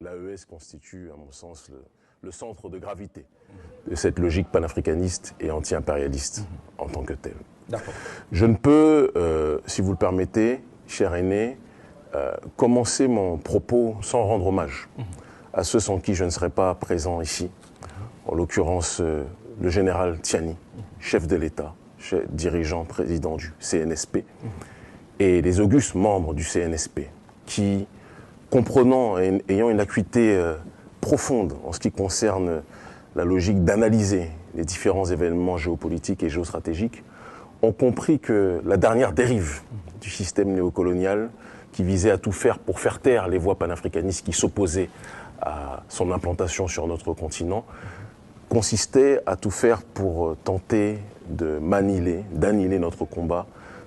L'AES constitue, à mon sens, le centre de gravité de cette logique panafricaniste et anti-impérialiste en tant que telle. Je ne peux, si vous le permettez, cher aîné, commencer mon propos sans rendre hommage à ceux sans qui je ne serais pas présent ici, en l'occurrence le général Tiani, chef de l'État, dirigeant, président du CNSP, et les augustes membres du CNSP, qui, comprenant et ayant une acuité profonde en ce qui concerne la logique d'analyser les différents événements géopolitiques et géostratégiques, ont compris que la dernière dérive du système néocolonial, qui visait à tout faire pour faire taire les voix panafricanistes qui s'opposaient à son implantation sur notre continent, consistait à tout faire pour tenter d'annihiler notre combat,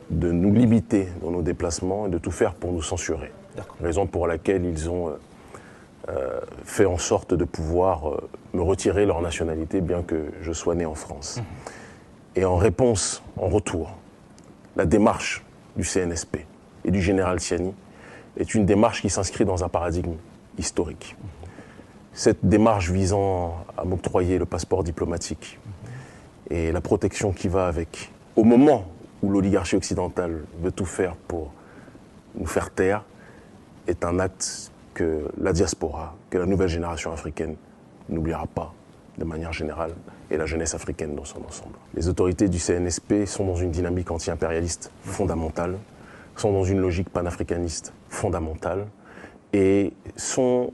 de nous limiter dans nos déplacements et de tout faire pour nous censurer. Raison pour laquelle ils ont fait en sorte de pouvoir me retirer leur nationalité, bien que je sois né en France. Et en réponse, en retour, la démarche du CNSP et du général Tiani est une démarche qui s'inscrit dans un paradigme historique. Cette démarche visant à m'octroyer le passeport diplomatique et la protection qui va avec, au moment où l'oligarchie occidentale veut tout faire pour nous faire taire, est un acte que la diaspora, que la nouvelle génération africaine n'oubliera pas de manière générale, et la jeunesse africaine dans son ensemble. Les autorités du CNSP sont dans une dynamique anti-impérialiste fondamentale, sont dans une logique panafricaniste fondamentale, et sont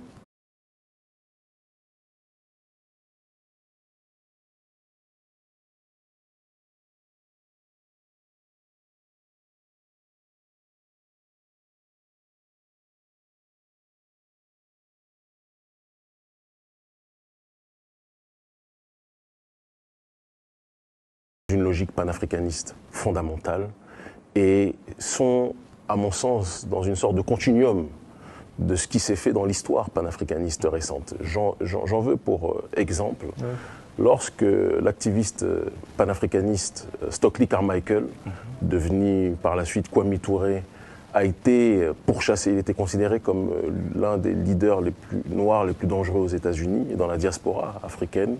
une logique panafricaniste fondamentale et sont, à mon sens, dans une sorte de continuum de ce qui s'est fait dans l'histoire panafricaniste récente. J'en veux pour exemple, lorsque l'activiste panafricaniste Stokely Carmichael, devenu par la suite Kwame Touré, a été pourchassé, il était considéré comme l'un des leaders les plus noirs, les plus dangereux aux États-Unis et dans la diaspora africaine.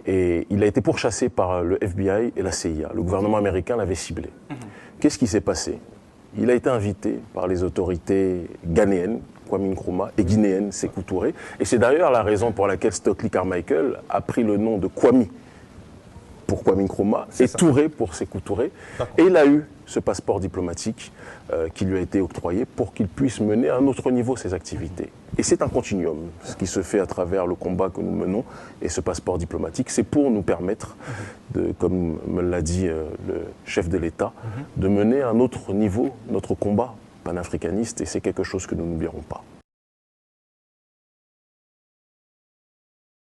Et il a été pourchassé par le FBI et la CIA. Le gouvernement américain l'avait ciblé. Qu'est-ce qui s'est passé? Il a été invité par les autorités ghanéennes, Kwame Nkrumah, et guinéennes, Sékou Touré. Et c'est d'ailleurs la raison pour laquelle Stokely Carmichael a pris le nom de Kwame pour Kwame Nkrumah et Touré pour Sékou Touré. Et il a eu ce passeport diplomatique qui lui a été octroyé pour qu'il puisse mener à un autre niveau ses activités. Et c'est un continuum, ce qui se fait à travers le combat que nous menons. Et ce passeport diplomatique, c'est pour nous permettre, comme me l'a dit le chef de l'État, de mener à un autre niveau notre combat panafricaniste. Et c'est quelque chose que nous n'oublierons pas.